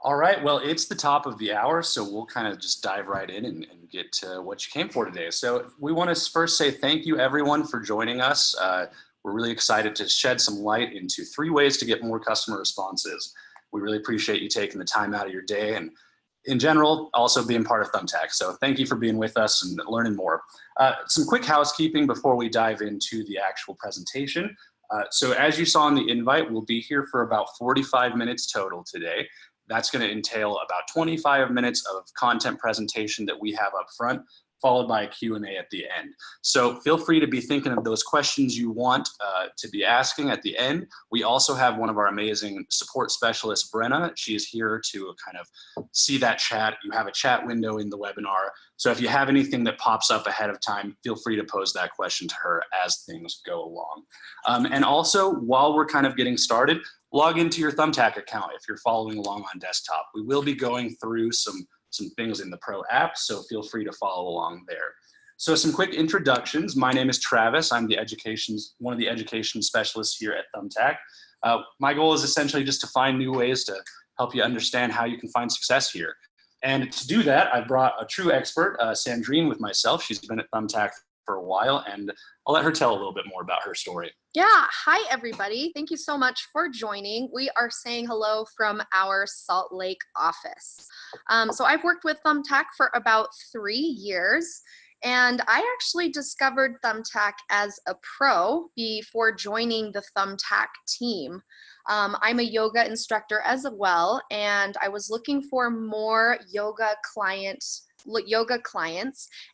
All right, well, it's the top of the hour, so we'll kind of just dive right in and get to what you came for today. So we want to first say thank you, everyone, for joining us. We're really excited to shed some light into 3 ways to get more customer responses. We really appreciate you taking the time out of your day and, in general, also being part of Thumbtack. So thank you for being with us and learning more. Some quick housekeeping before we dive into the actual presentation. So as you saw in the invite, we'll be here for about 45 minutes total today. That's going to entail about 25 minutes of content presentation that we have up front, followed by a Q&A at the end. So feel free to be thinking of those questions you want to be asking at the end. We also have one of our amazing support specialists, Brenna. She is here to kind of see that chat. You have a chat window in the webinar. So if you have anything that pops up ahead of time, feel free to pose that question to her as things go along. And also, while we're kind of getting started, log into your Thumbtack account if you're following along on desktop. We will be going through some things in the Pro app, so feel free to follow along there. So some quick introductions. My name is Travis. I'm one of the education specialists here at Thumbtack. My goal is essentially just to find new ways to help you understand how you can find success here. And to do that, I've brought a true expert, Sandrine, with myself. She's been at Thumbtack for a while, and I'll let her tell a little bit more about her story. Yeah, hi everybody. Thank you so much for joining. We are saying hello from our Salt Lake office. So I've worked with Thumbtack for about 3 years, and I actually discovered Thumbtack as a pro before joining the Thumbtack team. I'm a yoga instructor as well, and I was looking for more yoga clients.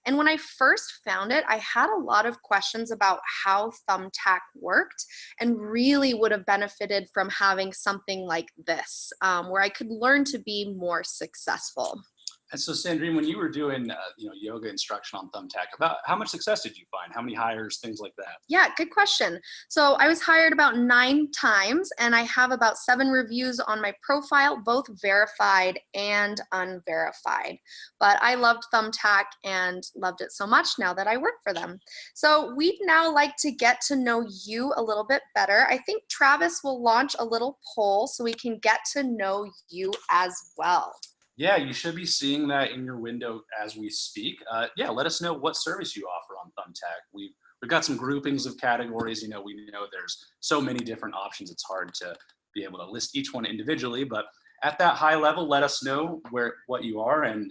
And when I first found it, I had a lot of questions about how Thumbtack worked and really would have benefited from having something like this, where I could learn to be more successful. And so, Sandrine, when you were doing yoga instruction on Thumbtack, about how much success did you find? How many hires, things like that? Yeah, good question. So I was hired about 9 times, and I have about 7 reviews on my profile, both verified and unverified. But I loved Thumbtack and loved it so much now that I work for them. So we'd now like to get to know you a little bit better. I think Travis will launch a little poll so we can get to know you as well. Yeah, you should be seeing that in your window as we speak. Yeah, let us know what service you offer on Thumbtack. We've got some groupings of categories. We know there's so many different options. It's hard to be able to list each one individually, but at that high level, let us know what you are, and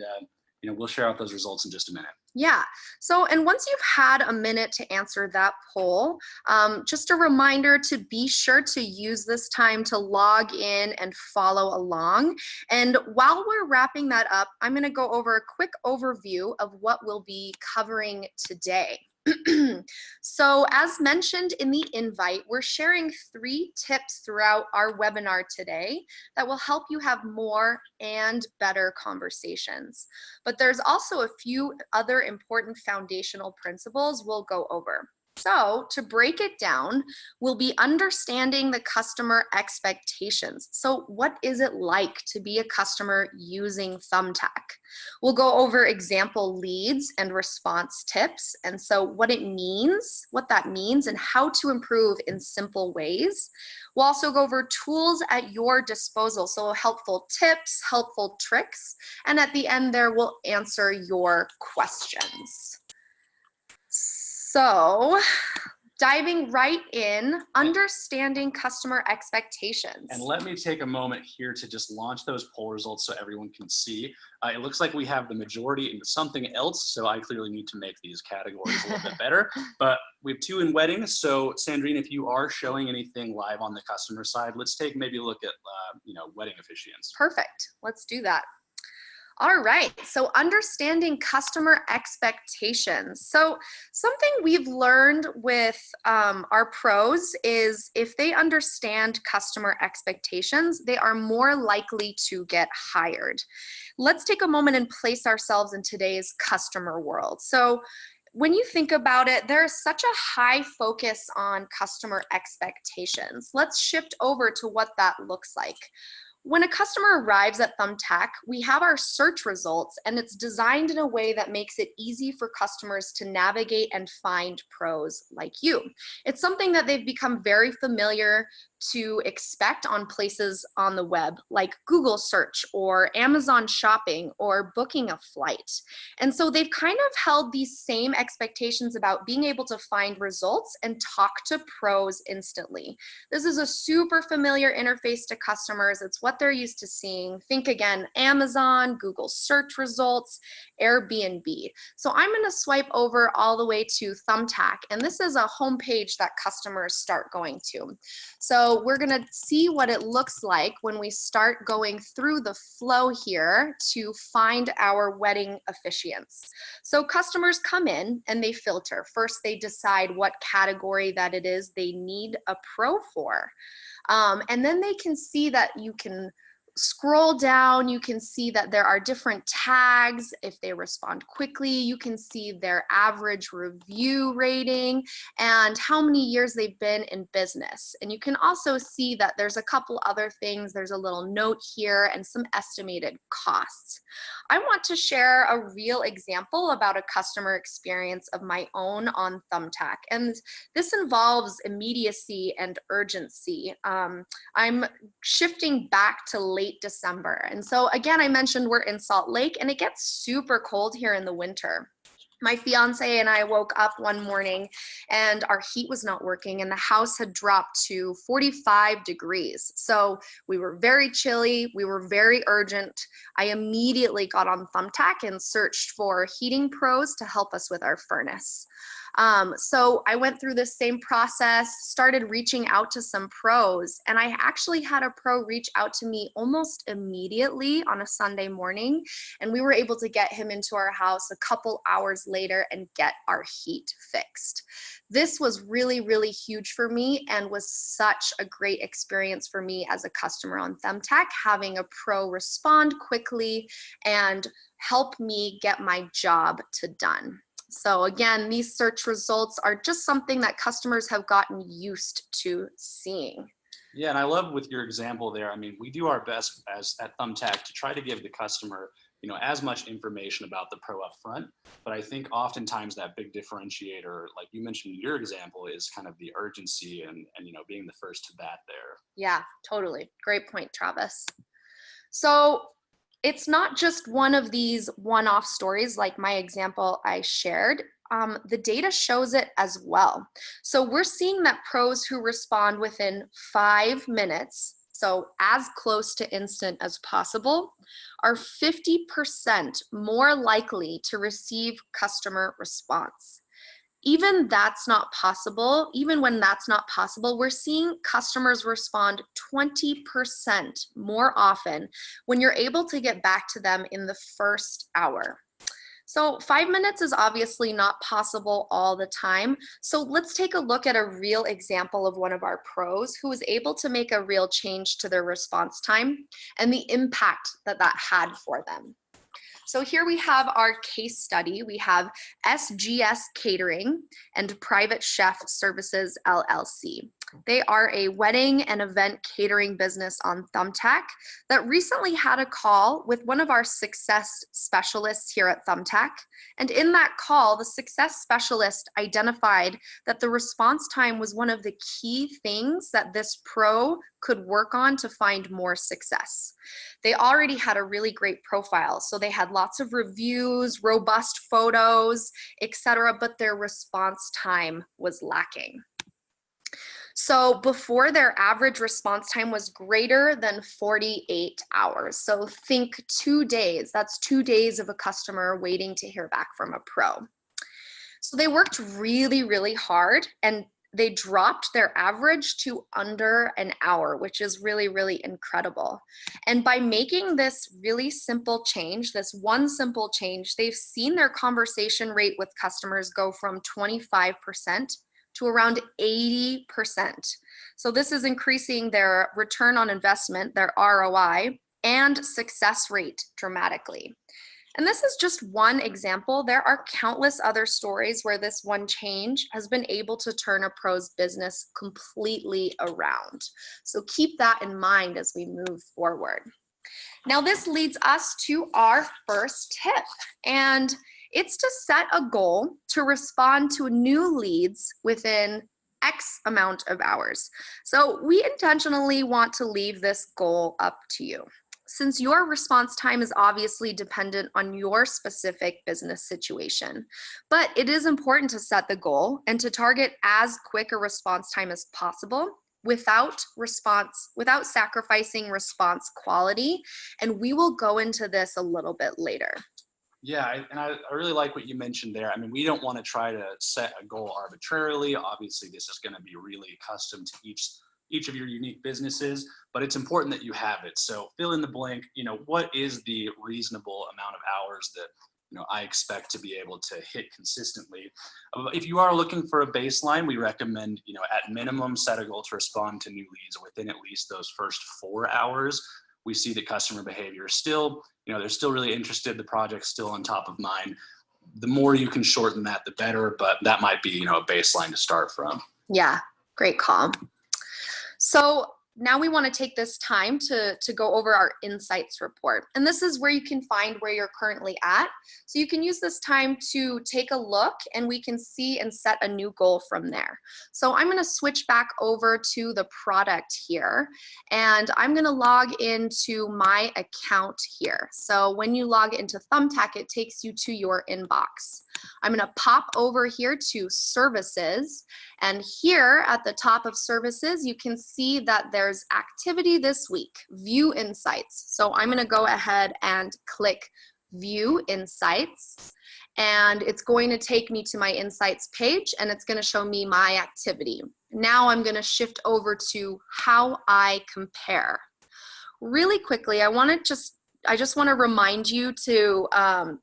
we'll share out those results in just a minute. Yeah. So, and once you've had a minute to answer that poll, just a reminder to be sure to use this time to log in and follow along. And while we're wrapping that up, I'm going to go over a quick overview of what we'll be covering today. So as mentioned in the invite, we're sharing 3 tips throughout our webinar today that will help you have more and better conversations. But there's also a few other important foundational principles we'll go over. So to break it down, we'll be understanding the customer expectations. So what is it like to be a customer using Thumbtack? We'll go over example leads and response tips, and so what that means, and how to improve in simple ways. We'll also go over tools at your disposal, so helpful tips, helpful tricks, and at the end there we'll answer your questions. So, diving right in, understanding customer expectations. And let me take a moment here to just launch those poll results so everyone can see. It looks like we have the majority in something else, so I clearly need to make these categories a little bit better. But we have 2 in weddings, so Sandrine, if you are showing anything live on the customer side, let's take maybe a look at wedding officiants. Perfect, let's do that. All right, so understanding customer expectations. So something we've learned with our pros is if they understand customer expectations, they are more likely to get hired. Let's take a moment and place ourselves in today's customer world. So when you think about it, there's such a high focus on customer expectations. Let's shift over to what that looks like. When a customer arrives at Thumbtack, we have our search results, and it's designed in a way that makes it easy for customers to navigate and find pros like you. It's something that they've become very familiar to expect on places on the web like Google search or Amazon shopping or booking a flight. And so they've kind of held these same expectations about being able to find results and talk to pros instantly. This is a super familiar interface to customers. It's what they're used to seeing. Think again, Amazon, Google search results, Airbnb. So I'm going to swipe over all the way to Thumbtack, and this is a homepage that customers start going to. So we're going to see what it looks like when we start going through the flow here to find our wedding officiants. So customers come in and they filter. First, they decide what category that it is they need a pro for. And then they can see that you can scroll down, you can see that there are different tags. If they respond quickly, you can see their average review rating and how many years they've been in business. And you can also see that there's a couple other things. There's a little note here and some estimated costs. I want to share a real example about a customer experience of my own on Thumbtack. And this involves immediacy and urgency. I'm shifting back to late December. And so again, I mentioned we're in Salt Lake and it gets super cold here in the winter. My fiance and I woke up one morning and our heat was not working and the house had dropped to 45 degrees. So we were very chilly, we were very urgent. I immediately got on Thumbtack and searched for heating pros to help us with our furnace. So I went through this same process, started reaching out to some pros, and I actually had a pro reach out to me almost immediately on a Sunday morning, and we were able to get him into our house a couple hours later and get our heat fixed. This was really, really huge for me and was such a great experience for me as a customer on Thumbtack, having a pro respond quickly and help me get my job done. So again, these search results are just something that customers have gotten used to seeing. Yeah, and I love with your example there. I mean, we do our best at Thumbtack to try to give the customer, as much information about the pro up front. But I think oftentimes that big differentiator, like you mentioned in your example, is kind of the urgency and being the first to bat there. Yeah, totally. Great point, Travis. So it's not just one of these one-off stories like my example I shared. The data shows it as well. So we're seeing that pros who respond within 5 minutes, so as close to instant as possible, are 50% more likely to receive customer response. Even that's not possible, even when that's not possible, we're seeing customers respond 20% more often when you're able to get back to them in the first hour. So 5 minutes is obviously not possible all the time. So let's take a look at a real example of one of our pros who was able to make a real change to their response time and the impact that that had for them. So here we have our case study. We have SGS Catering and Private Chef Services, LLC. They are a wedding and event catering business on Thumbtack that recently had a call with one of our success specialists here at Thumbtack. And in that call, the success specialist identified that the response time was one of the key things that this pro could work on to find more success. They already had a really great profile. So they had lots of reviews, robust photos, etc., but their response time was lacking. So before, their average response time was greater than 48 hours. So think 2 days. That's 2 days of a customer waiting to hear back from a pro. So they worked really, really hard and they dropped their average to under an hour, which is really, really incredible. And by making this really simple change, this one simple change, they've seen their conversation rate with customers go from 25% to around 80%. So this is increasing their return on investment, their ROI, and success rate dramatically. And this is just one example. There are countless other stories where this one change has been able to turn a pro's business completely around. So keep that in mind as we move forward. Now this leads us to our first tip, and it's to set a goal to respond to new leads within X amount of hours. So we intentionally want to leave this goal up to you. Since your response time is obviously dependent on your specific business situation, but it is important to set the goal and to target as quick a response time as possible without sacrificing response quality. And we will go into this a little bit later. Yeah, I really like what you mentioned there. I mean, we don't want to try to set a goal arbitrarily. Obviously, this is going to be really custom to each of your unique businesses, but it's important that you have it. So fill in the blank, what is the reasonable amount of hours that, I expect to be able to hit consistently. If you are looking for a baseline, we recommend, at minimum set a goal to respond to new leads within at least those first 4 hours. We see that customer behavior is still, they're still really interested. The project's still on top of mind. The more you can shorten that, the better, but that might be, a baseline to start from. Yeah, great call. So now we want to take this time to go over our insights report. And this is where you can find where you're currently at. So you can use this time to take a look and we can see and set a new goal from there. So I'm going to switch back over to the product here and I'm going to log into my account here. So when you log into Thumbtack, it takes you to your inbox. I'm going to pop over here to services, and here at the top of services you can see that there's activity this week, view insights. So I'm going to go ahead and click view insights, and it's going to take me to my insights page and it's going to show me my activity. Now I'm going to shift over to how I compare. Really quickly, I just want to remind you to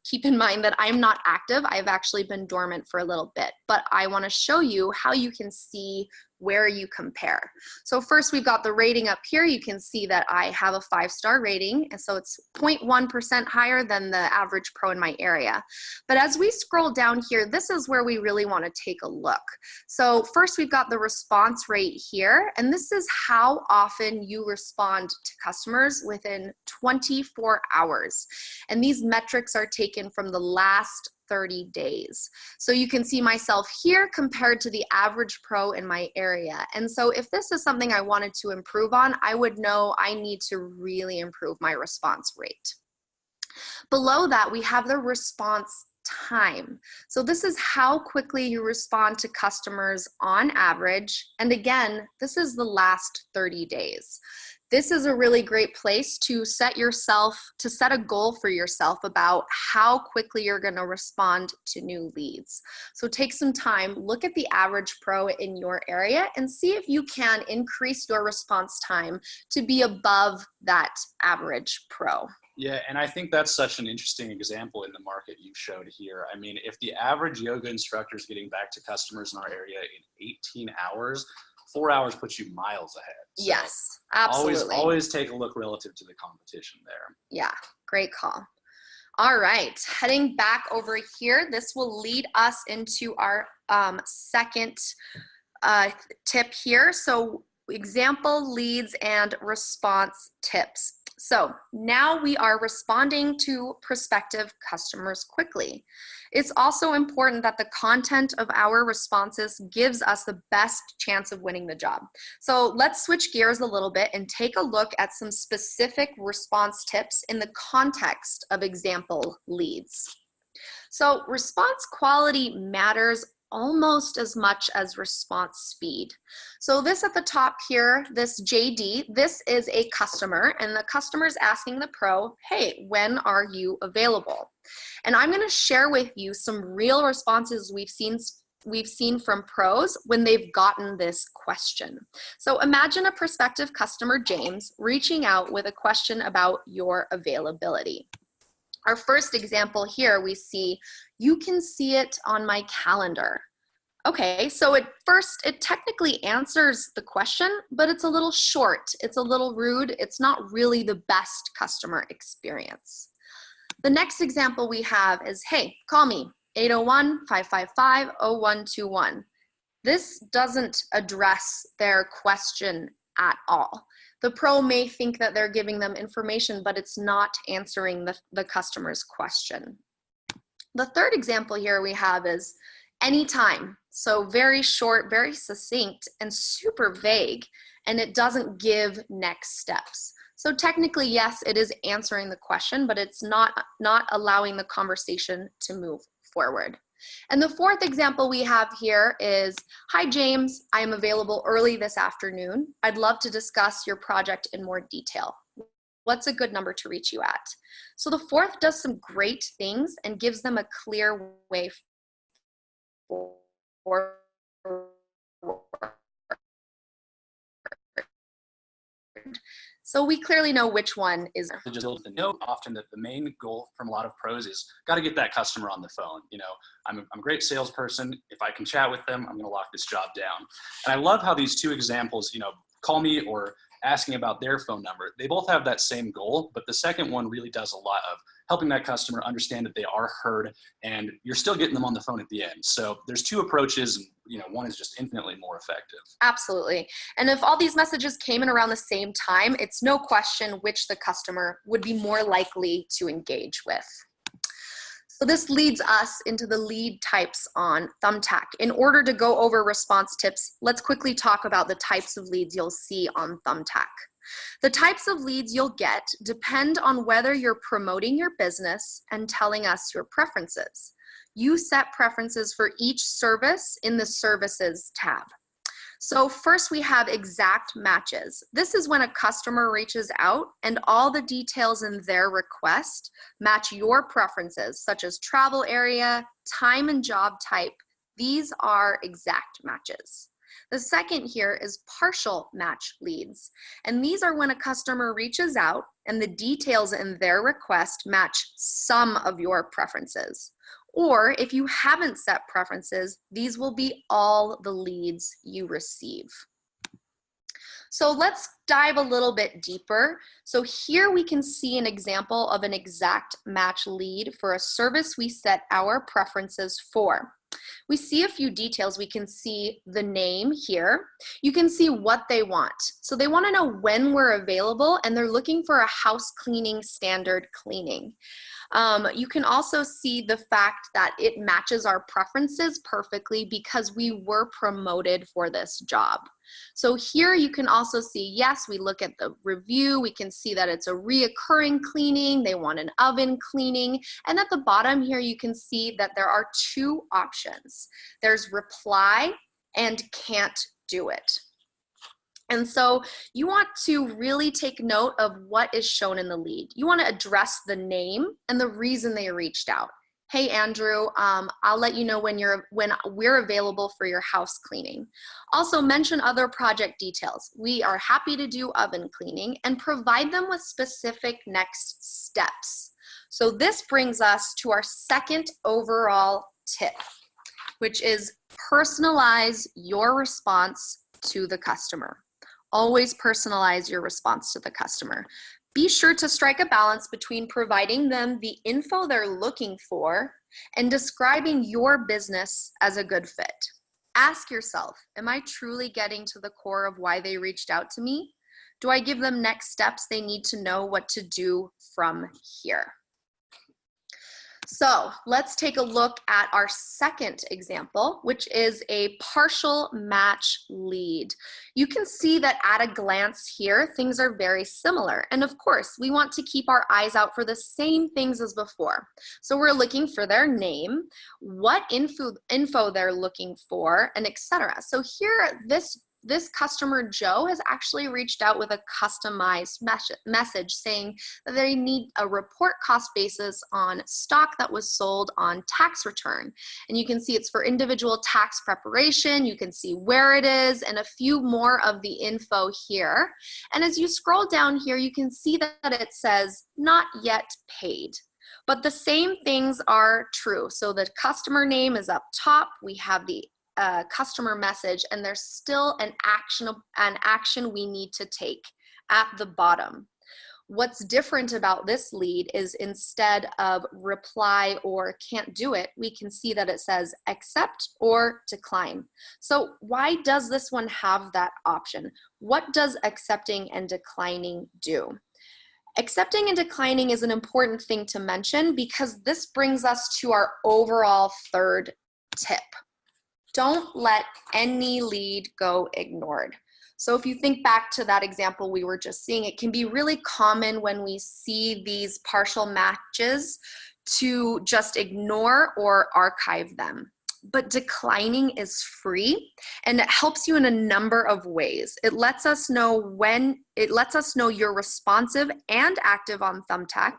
keep in mind that I'm not active. I've actually been dormant for a little bit, but I want to show you how you can see where you compare. So first we've got the rating up here. You can see that I have a 5-star rating, and so it's 0.1% higher than the average pro in my area. But as we scroll down here, this is where we really want to take a look. So first we've got the response rate here, and this is how often you respond to customers within 24 hours. And these metrics are taken from the last 30 days. So you can see myself here compared to the average pro in my area. And so if this is something I wanted to improve on, I would know I need to really improve my response rate. Below that, we have the response time. So this is how quickly you respond to customers on average. And again, this is the last 30 days. This is a really great place to set a goal for yourself about how quickly you're going to respond to new leads. So take some time, look at the average pro in your area and see if you can increase your response time to be above that average pro. Yeah, and I think that's such an interesting example in the market you showed here. I mean, if the average yoga instructor is getting back to customers in our area in 18 hours, 4 hours puts you miles ahead. So yes, absolutely. Always take a look relative to the competition there. Yeah, great call. All right, heading back over here, this will lead us into our second tip here. So example leads and response tips. So now we are responding to prospective customers quickly. It's also important that the content of our responses gives us the best chance of winning the job. So let's switch gears a little bit and take a look at some specific response tips in the context of example leads. So response quality matters almost as much as response speed. So this at the top here, this JD, this is a customer, and the customer is asking the pro, hey, when are you available? And I'm going to share with you some real responses we've seen from pros when they've gotten this question. So imagine a prospective customer, James, reaching out with a question about your availability. Our first example here, we see, you can see it on my calendar. Okay, so at first it technically answers the question, but it's a little short, it's a little rude, it's not really the best customer experience. The next example we have is, hey, call me, 801-555-0121. This doesn't address their question at all. The pro may think that they're giving them information, but it's not answering the customer's question. The third example here we have is, Anytime. So very short, very succinct, and super vague, and it doesn't give next steps. So technically, yes, it is answering the question, but it's not allowing the conversation to move forward. And the fourth example we have here is, hi James, I am available early this afternoon. I'd love to discuss your project in more detail. What's a good number to reach you at? So the fourth does some great things and gives them a clear way forward. So we clearly know which one is. Just to note often that the main goal from a lot of pros is got to get that customer on the phone. You know, I'm a great salesperson. If I can chat with them, I'm going to lock this job down. And I love how these two examples, you know, call me or asking about their phone number, they both have that same goal, but the second one really does a lot of helping that customer understand that they are heard, and you're still getting them on the phone at the end. So there's two approaches, and you know, one is just infinitely more effective. Absolutely. And if all these messages came in around the same time, it's no question which the customer would be more likely to engage with. So this leads us into the lead types on Thumbtack. In order to go over response tips, let's quickly talk about the types of leads you'll see on Thumbtack. The types of leads you'll get depend on whether you're promoting your business and telling us your preferences. You set preferences for each service in the Services tab. So first we have exact matches. This is when a customer reaches out and all the details in their request match your preferences, such as travel area, time and job type. These are exact matches. The second here is partial match leads. And these are when a customer reaches out and the details in their request match some of your preferences. Or if you haven't set preferences, these will be all the leads you receive. So let's dive a little bit deeper. So here we can see an example of an exact match lead for a service we set our preferences for. We see a few details. We can see the name here. You can see what they want. So they want to know when we're available, and they're looking for a house cleaning standard cleaning. You can also see the fact that it matches our preferences perfectly because we were promoted for this job. So here you can also see, yes, we look at the review, we can see that it's a reoccurring cleaning, they want an oven cleaning, and at the bottom here you can see that there are two options. There's reply and can't do it. And so you want to really take note of what is shown in the lead. You want to address the name and the reason they reached out. Hey, Andrew, I'll let you know when we're available for your house cleaning. Also mention other project details. We are happy to do oven cleaning, and provide them with specific next steps. So this brings us to our second overall tip, which is personalize your response to the customer. Always personalize your response to the customer. Be sure to strike a balance between providing them the info they're looking for and describing your business as a good fit. Ask yourself, am I truly getting to the core of why they reached out to me? Do I give them next steps they need to know what to do from here? So let's take a look at our second example, which is a partial match lead. You can see that at a glance here, things are very similar. And of course, we want to keep our eyes out for the same things as before. So we're looking for their name, what info they're looking for, and etc. So here, this customer, Joe, has actually reached out with a customized message saying that they need a report cost basis on stock that was sold on tax return. And you can see it's for individual tax preparation. You can see where it is and a few more of the info here. And as you scroll down here, you can see that it says not yet paid. But the same things are true. So the customer name is up top. We have the customer message, and there's still an action we need to take at the bottom. What's different about this lead is instead of reply or can't do it, we can see that it says accept or decline. So why does this one have that option? What does accepting and declining do? Accepting and declining is an important thing to mention because this brings us to our overall third tip. don't let any lead go ignored. So if you think back to that example we were just seeing, it can be really common when we see these partial matches to just ignore or archive them. But declining is free, and it helps you in a number of ways. It lets us know you're responsive and active on Thumbtack,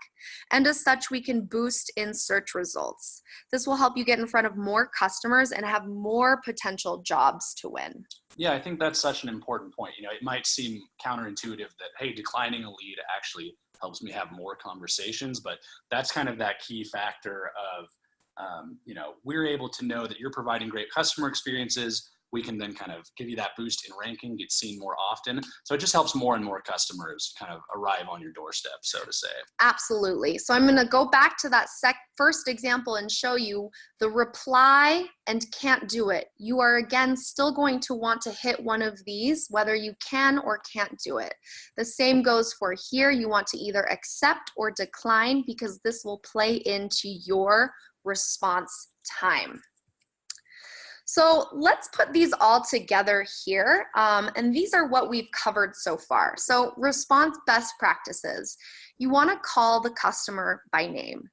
and as such, we can boost in search results. This will help you get in front of more customers and have more potential jobs to win. Yeah, I think that's such an important point. You know, it might seem counterintuitive that, hey, declining a lead actually helps me have more conversations, but that's kind of that key factor of you know, we're able to know that you're providing great customer experiences. We can then kind of give you that boost in ranking, get seen more often. So it just helps more and more customers kind of arrive on your doorstep, so to say. Absolutely. So I'm going to go back to that first example and show you the reply and can't do it. You are again still going to want to hit one of these, whether you can or can't do it. The same goes for here. You want to either accept or decline because this will play into your response time. So let's put these all together here. And these are what we've covered so far. So response best practices. You want to call the customer by name.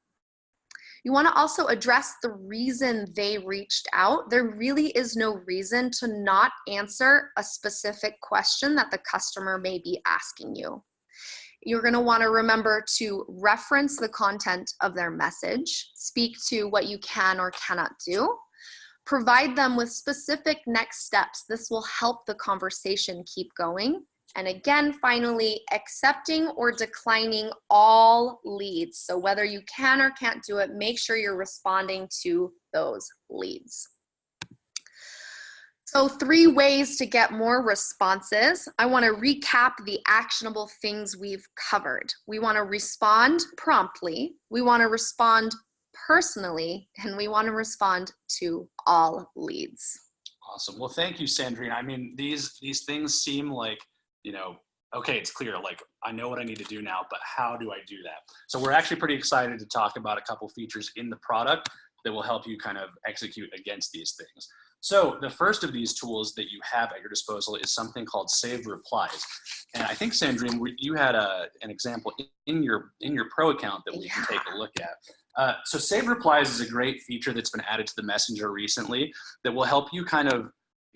You want to also address the reason they reached out. There really is no reason to not answer a specific question that the customer may be asking you. You're going to want to remember to reference the content of their message, speak to what you can or cannot do, provide them with specific next steps. This will help the conversation keep going. And again, finally, accepting or declining all leads. So whether you can or can't do it, make sure you're responding to those leads. So 3 ways to get more responses. I want to recap the actionable things we've covered. We want to respond promptly. We want to respond personally, and we want to respond to all leads. Awesome. Well, thank you, Sandrine. I mean, these things seem like, you know, okay, it's clear, like I know what I need to do now, but how do I do that? So we're actually pretty excited to talk about a couple features in the product that will help you kind of execute against these things. So the first of these tools that you have at your disposal is something called Saved Replies. And I think, Sandrine, you had an example in your pro account that we can take a look at. So Saved Replies is a great feature that's been added to the Messenger recently that will help you kind of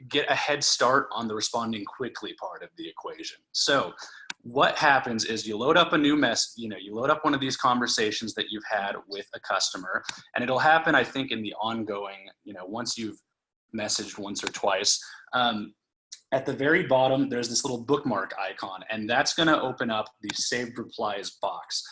get a head start on the responding quickly part of the equation. So what happens is you load up a new you load up one of these conversations that you've had with a customer, and it'll happen, I think, in the ongoing, once you've messaged once or twice. At the very bottom, there's this little bookmark icon, and that's going to open up the Saved Replies box.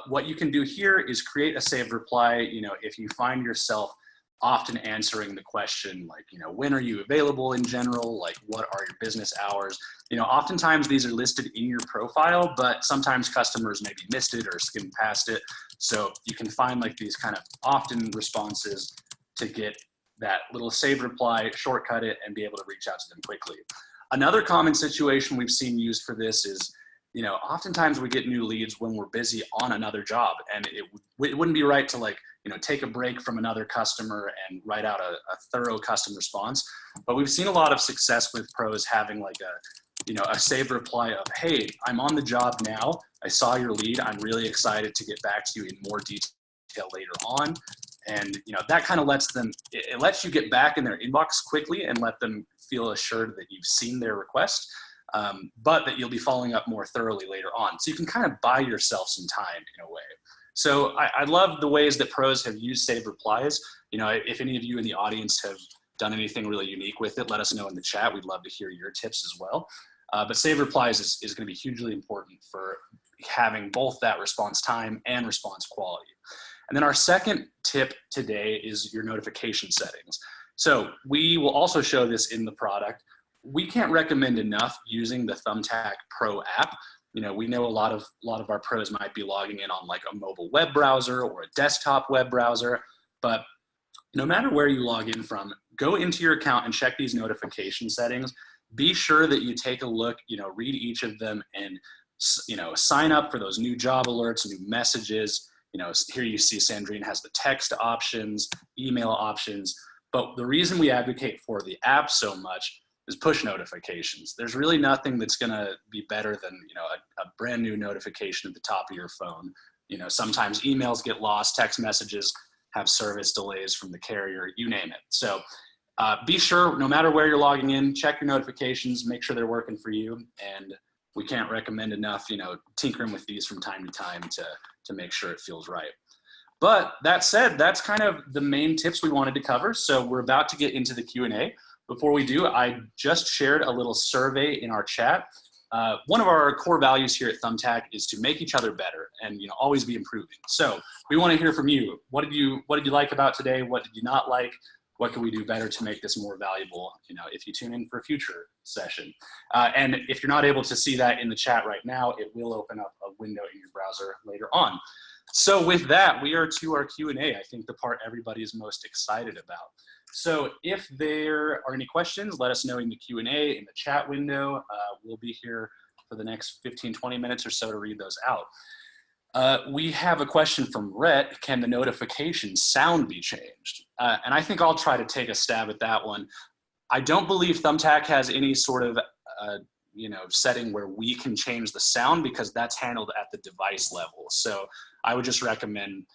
What you can do here is create a saved reply. If you find yourself often answering the question like, when are you available in general? Like, what are your business hours? Oftentimes these are listed in your profile, but sometimes customers maybe missed it or skimmed past it. So you can find like these kind of often responses to get that little save reply, shortcut it, and be able to reach out to them quickly. Another common situation we've seen used for this is, oftentimes we get new leads when we're busy on another job, and it wouldn't be right to take a break from another customer and write out a thorough custom response. But we've seen a lot of success with pros having like a save reply of, hey, I'm on the job now. I saw your lead. I'm really excited to get back to you in more detail later on. And that kind of lets them, it lets you get back in their inbox quickly and let them feel assured that you've seen their request, but that you'll be following up more thoroughly later on. So you can kind of buy yourself some time in a way. So I love the ways that pros have used Saved Replies. If any of you in the audience have done anything really unique with it, let us know in the chat. We'd love to hear your tips as well. But Saved Replies is going to be hugely important for having both that response time and response quality. And then our second tip today is your notification settings. So we will also show this in the product. We can't recommend enough using the Thumbtack Pro app. We know a lot of our pros might be logging in on like a mobile web browser or a desktop web browser, but no matter where you log in from, go into your account and check these notification settings. Be sure that you take a look, read each of them, and sign up for those new job alerts, new messages. Here you see Sandrine has the text options, email options. But the reason we advocate for the app so much is push notifications. There's really nothing that's going to be better than, a brand new notification at the top of your phone. Sometimes emails get lost, text messages have service delays from the carrier, you name it. So be sure, no matter where you're logging in, check your notifications, make sure they're working for you. And we can't recommend enough, tinkering with these from time to time to make sure it feels right. But that said, that's kind of the main tips we wanted to cover. So we're about to get into the Q&A. Before we do, I just shared a little survey in our chat. One of our core values here at Thumbtack is to make each other better and always be improving. So we want to hear from you. What did you like about today? What did you not like? What can we do better to make this more valuable? If you tune in for a future session. And if you're not able to see that in the chat right now, it will open up a window in your browser later on. So with that, we are to our Q&A. I think the part everybody is most excited about. So if there are any questions, let us know in the Q&A, in the chat window. We'll be here for the next 15, 20 minutes or so to read those out. We have a question from Rhett. Can the notification sound be changed? And I think I'll try to take a stab at that one. I don't believe Thumbtack has any sort of setting where we can change the sound, because that's handled at the device level. So I would just recommend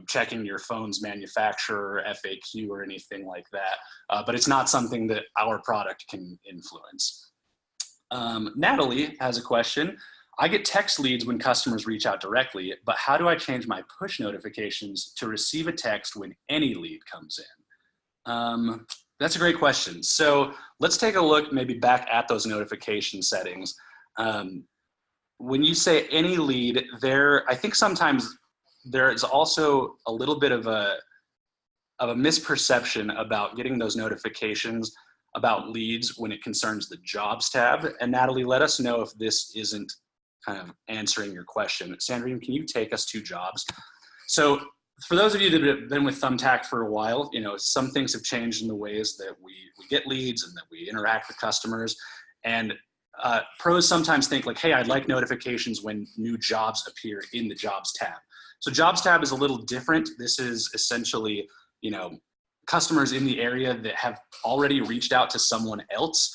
checking your phone's manufacturer, FAQ, or anything like that. But it's not something that our product can influence. Natalie has a question. I get text leads when customers reach out directly, but how do I change my push notifications to receive a text when any lead comes in? That's a great question. So let's take a look maybe back at those notification settings. When you say any lead, I think sometimes there is also a little bit of a misperception about getting those notifications about leads when it concerns the jobs tab. And Natalie, let us know if this isn't kind of answering your question. Sandrine, can you take us to jobs? So for those of you that have been with Thumbtack for a while, some things have changed in the ways that we get leads and that we interact with customers. And pros sometimes think like, hey, I'd like notifications when new jobs appear in the jobs tab. So jobs tab is a little different. This is essentially, customers in the area that have already reached out to someone else.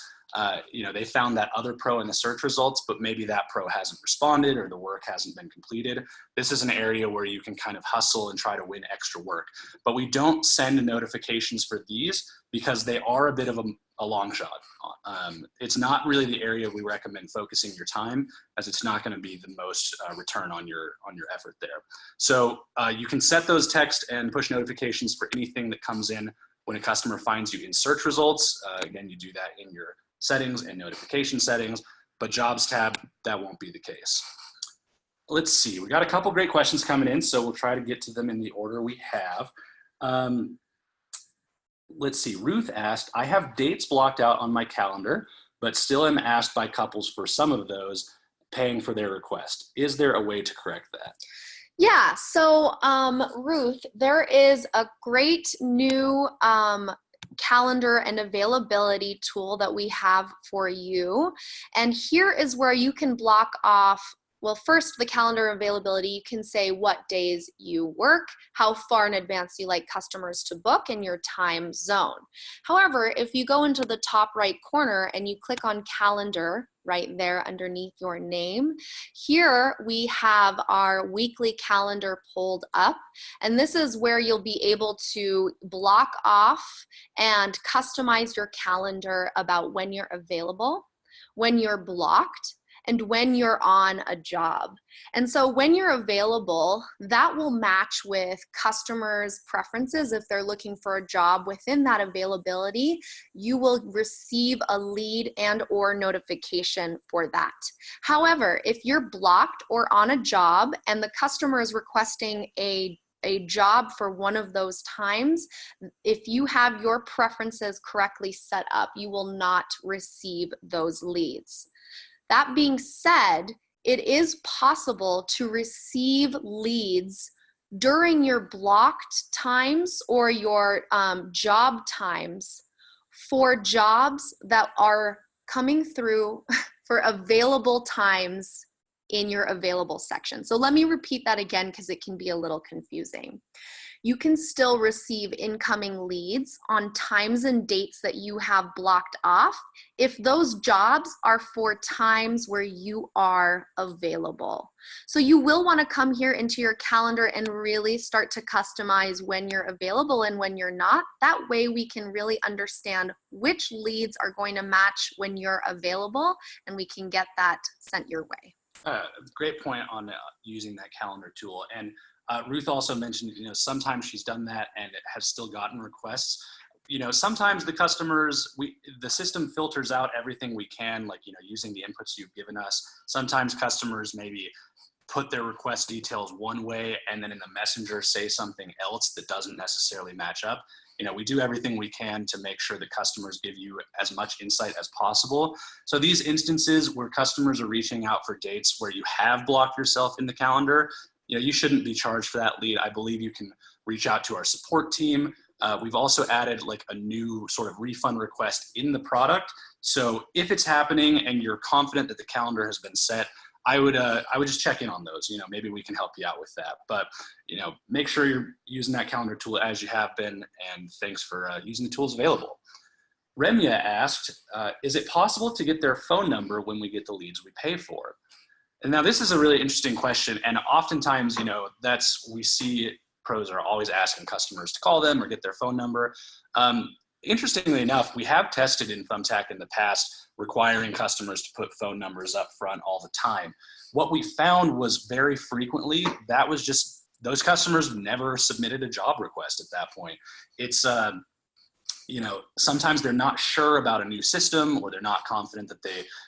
They found that other pro in the search results, but maybe that pro hasn't responded or the work hasn't been completed. This is an area where you can kind of hustle and try to win extra work. But we don't send notifications for these because they are a bit of a long shot. It's not really the area we recommend focusing your time, as it's not going to be the most return on your effort there. So you can set those text and push notifications for anything that comes in when a customer finds you in search results. Again, you do that in your settings and notification settings, but jobs tab, that won't be the case. Let's see, we got a couple great questions coming in, so we'll try to get to them in the order we have. Let's see, Ruth asked, I have dates blocked out on my calendar, but still am asked by couples for some of those, paying for their request. Is there a way to correct that? Yeah, so Ruth, there is a great new calendar and availability tool that we have for you. And here is where you can block off, well, first the calendar availability, you can say what days you work, how far in advance you like customers to book, and your time zone. However, if you go into the top right corner and you click on calendar right there underneath your name, here we have our weekly calendar pulled up, and this is where you'll be able to block off and customize your calendar about when you're available, when you're blocked, and when you're on a job. And so when you're available, that will match with customers' preferences. If they're looking for a job within that availability, you will receive a lead and or notification for that. However, if you're blocked or on a job and the customer is requesting a job for one of those times, if you have your preferences correctly set up, you will not receive those leads. That being said, it is possible to receive leads during your blocked times or your job times for jobs that are coming through for available times in your available section. So let me repeat that again because it can be a little confusing. You can still receive incoming leads on times and dates that you have blocked off if those jobs are for times where you are available. So you will want to come here into your calendar and really start to customize when you're available and when you're not. That way we can really understand which leads are going to match when you're available, and we can get that sent your way. Great point on using that calendar tool. And Ruth also mentioned, sometimes she's done that and it has still gotten requests. Sometimes the customers, the system filters out everything we can, like, using the inputs you've given us. Sometimes customers maybe put their request details one way and then in the messenger say something else that doesn't necessarily match up. We do everything we can to make sure that customers give you as much insight as possible. So these instances where customers are reaching out for dates where you have blocked yourself in the calendar, you shouldn't be charged for that lead. I believe you can reach out to our support team. We've also added like a new sort of refund request in the product. So if it's happening and you're confident that the calendar has been set, I would just check in on those. Maybe we can help you out with that. But make sure you're using that calendar tool as you have been. And thanks for using the tools available. Remya asked, is it possible to get their phone number when we get the leads we pay for? And now this is a really interesting question. And oftentimes, we see pros are always asking customers to call them or get their phone number. Interestingly enough, we have tested in Thumbtack in the past requiring customers to put phone numbers up front all the time. What we found was very frequently, that was just, those customers never submitted a job request at that point. It's, sometimes they're not sure about a new system, or they're not confident that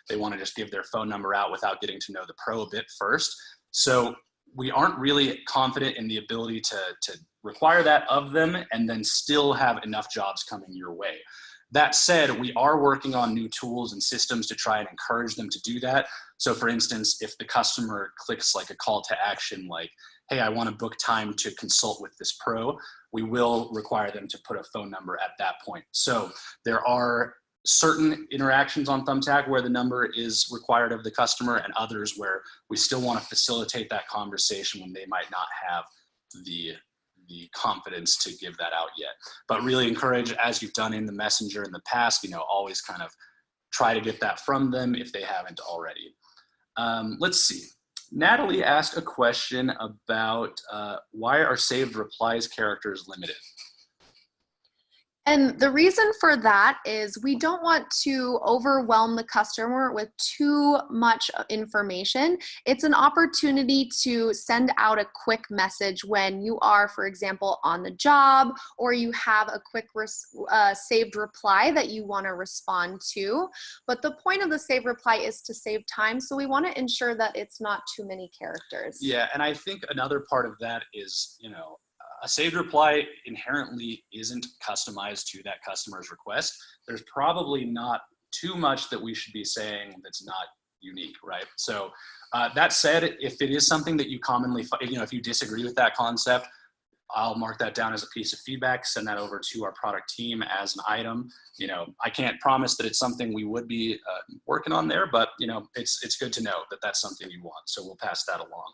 they want to just give their phone number out without getting to know the pro a bit first. So we aren't really confident in the ability to require that of them and then still have enough jobs coming your way. That said, we are working on new tools and systems to try and encourage them to do that. So for instance, if the customer clicks like a call to action, like, hey, I want to book time to consult with this pro, we will require them to put a phone number at that point. So there are certain interactions on Thumbtack where the number is required of the customer, and others where we still want to facilitate that conversation when they might not have the confidence to give that out yet. But really encourage, as you've done in the messenger in the past, always kind of try to get that from them if they haven't already. Let's see. Natalie asked a question about why are saved replies characters limited? And the reason for that is we don't want to overwhelm the customer with too much information. It's an opportunity to send out a quick message when you are, for example, on the job, or you have a quick saved reply that you want to respond to. But the point of the saved reply is to save time. So we want to ensure that it's not too many characters. Yeah, and I think another part of that is, a saved reply inherently isn't customized to that customer's request. There's probably not too much that we should be saying that's not unique, right? So that said, if it is something that you commonly, if you disagree with that concept, I'll mark that down as a piece of feedback, send that over to our product team as an item. I can't promise that it's something we would be working on there, but it's good to know that that's something you want. So we'll pass that along.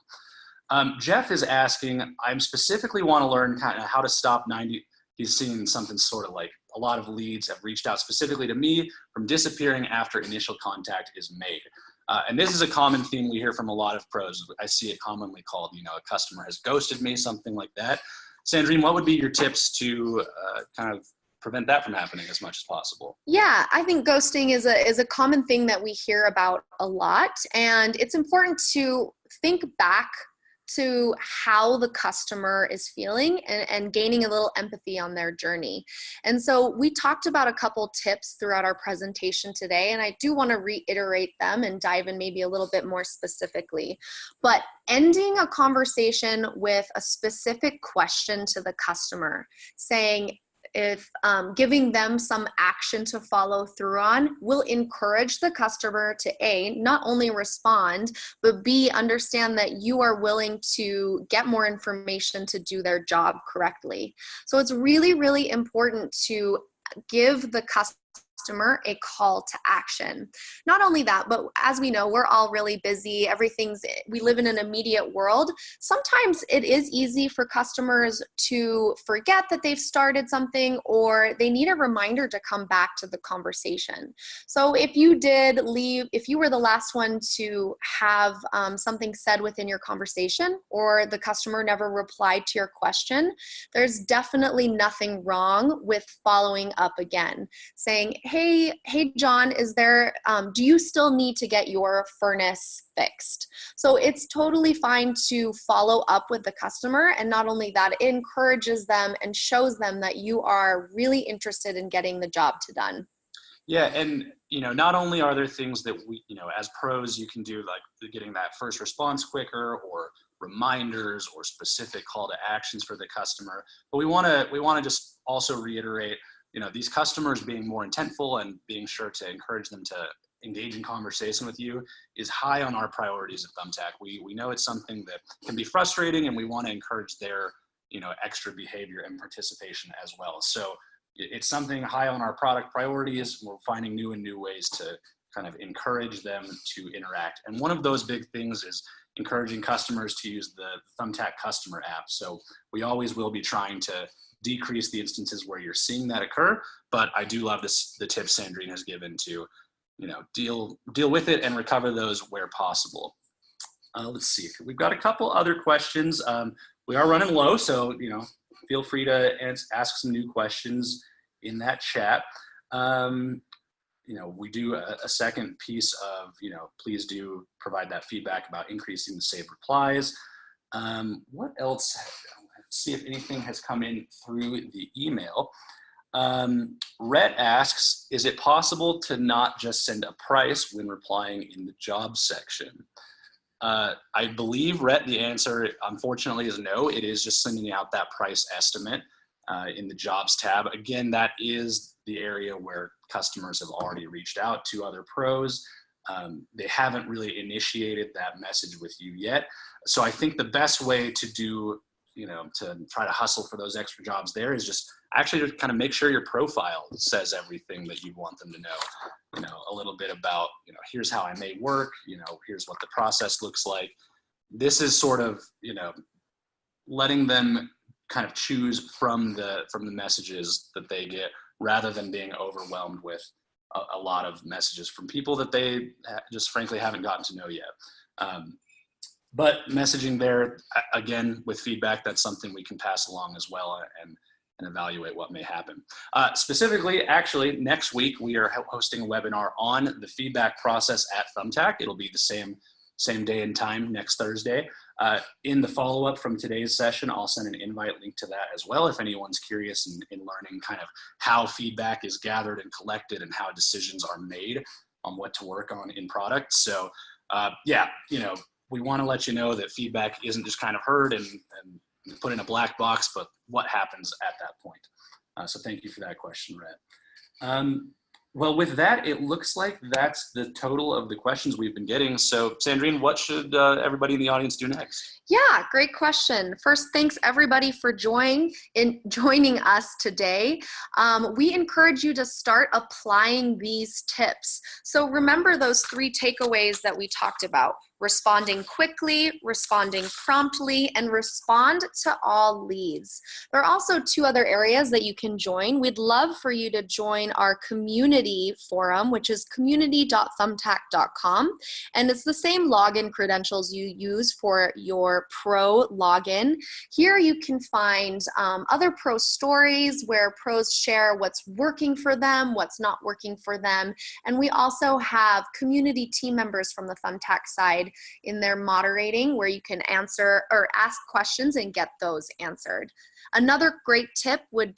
Jeff is asking, I specifically want to learn kind of how to stop 90. He's seen something sort of like a lot of leads have reached out specifically to me from disappearing after initial contact is made. And this is a common theme we hear from a lot of pros. I see it commonly called, a customer has ghosted me, something like that. Sandrine, what would be your tips to kind of prevent that from happening as much as possible? Yeah, I think ghosting is a common thing that we hear about a lot. And it's important to think back to how the customer is feeling and gaining a little empathy on their journey. And so we talked about a couple tips throughout our presentation today, and I do want to reiterate them and dive in maybe a little bit more specifically. But ending a conversation with a specific question to the customer, saying, if giving them some action to follow through on will encourage the customer to A, not only respond, but B, understand that you are willing to get more information to do their job correctly. So it's really, really important to give the customer customer a call to action. Not only that, but as we know, we're all really busy. We live in an immediate world. Sometimes it is easy for customers to forget that they've started something, or they need a reminder to come back to the conversation. So if you were the last one to have something said within your conversation, or the customer never replied to your question, there's definitely nothing wrong with following up again, saying, hey John, do you still need to get your furnace fixed? So it's totally fine to follow up with the customer, and not only that, it encourages them and shows them that you are really interested in getting the job done. Yeah, and not only are there things that we, as pros, you can do, like getting that first response quicker, or reminders, or specific call to actions for the customer, but we want to just also reiterate, these customers being more intentful and being sure to encourage them to engage in conversation with you is high on our priorities at Thumbtack. We know it's something that can be frustrating, and we want to encourage their extra behavior and participation as well. So it's something high on our product priorities. We're finding new ways to kind of encourage them to interact. And one of those big things is encouraging customers to use the Thumbtack customer app. So we always will be trying to decrease the instances where you're seeing that occur, but I do love the tips Sandrine has given to, deal with it and recover those where possible. Let's see, we've got a couple other questions. We are running low, so, feel free to ask some new questions in that chat. We do a second piece of, please do provide that feedback about increasing the saved replies. What else? Let's see if anything has come in through the email. Rhett asks, is it possible to not just send a price when replying in the job section? I believe, Rhett, the answer, unfortunately, is no. It is just sending out that price estimate in the jobs tab. Again, that is the area where customers have already reached out to other pros. They haven't really initiated that message with you yet. So I think the best way to do, to try to hustle for those extra jobs there is just actually to kind of make sure your profile says everything that you want them to know. A little bit about, here's how I may work, here's what the process looks like. This is sort of, letting them kind of choose from the messages that they get, rather than being overwhelmed with a lot of messages from people that they just frankly haven't gotten to know yet. But messaging there, again, with feedback, that's something we can pass along as well, and evaluate what may happen. Specifically, actually, next week, we are hosting a webinar on the feedback process at Thumbtack. It'll be the same day and time next Thursday. In the follow-up from today's session, I'll send an invite link to that as well, if anyone's curious in learning kind of how feedback is gathered and collected and how decisions are made on what to work on in product. So yeah, we want to let you know that feedback isn't just kind of heard and put in a black box, but what happens at that point. So thank you for that question, Rhett. Well, with that, it looks like that's the total of the questions we've been getting. So Sandrine, what should everybody in the audience do next? Yeah, great question. First, thanks everybody for joining us today. We encourage you to start applying these tips. So remember those 3 takeaways that we talked about: responding quickly, responding promptly, and respond to all leads. There are also 2 other areas that you can join. We'd love for you to join our community forum, which is community.thumbtack.com. And it's the same login credentials you use for your pro login. Here you can find other pro stories where pros share what's working for them, what's not working for them. And we also have community team members from the Thumbtack side in their moderating, where you can answer or ask questions and get those answered. Another great tip would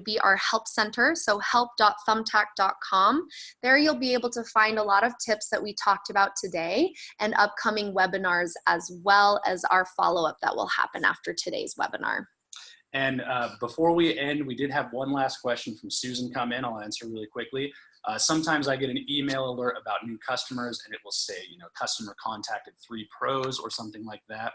be our help center, so help.thumbtack.com. There you'll be able to find a lot of tips that we talked about today and upcoming webinars, as well as our follow-up that will happen after today's webinar. And before we end, we did have one last question from Susan come in. I'll answer really quickly. Sometimes I get an email alert about new customers, and it will say, customer contacted 3 pros or something like that.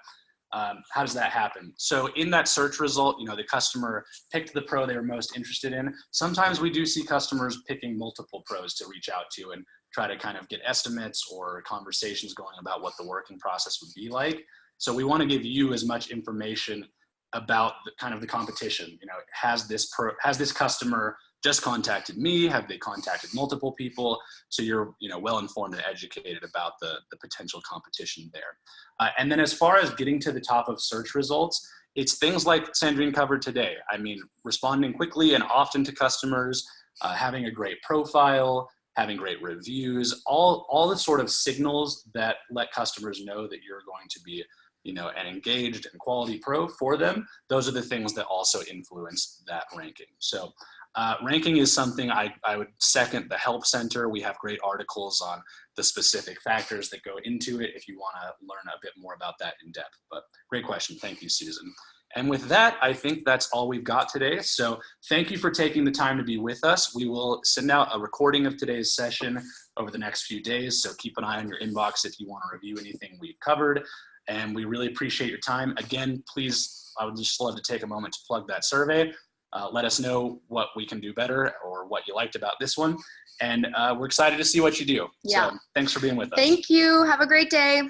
How does that happen? So in that search result, the customer picked the pro they were most interested in. Sometimes we do see customers picking multiple pros to reach out to and try to kind of get estimates or conversations going about what the working process would be like. So we want to give you as much information about the competition. Has this customer just contacted me? Have they contacted multiple people? So you're well informed and educated about the potential competition there. And then as far as getting to the top of search results, it's things like Sandrine covered today. I mean, responding quickly and often to customers, having a great profile, having great reviews, all the sort of signals that let customers know that you're going to be an engaged and quality pro for them. Those are the things that also influence that ranking. So ranking is something I would second the Help Center. We have great articles on the specific factors that go into it if you want to learn a bit more about that in depth. But great question. Thank you, Susan. And with that, I think that's all we've got today. So thank you for taking the time to be with us. We will send out a recording of today's session over the next few days. So keep an eye on your inbox if you want to review anything we've covered. And we really appreciate your time. Again, please, I would just love to take a moment to plug that survey. Let us know what we can do better or what you liked about this one. And we're excited to see what you do. Yeah. So thanks for being with us. Thank you. Have a great day.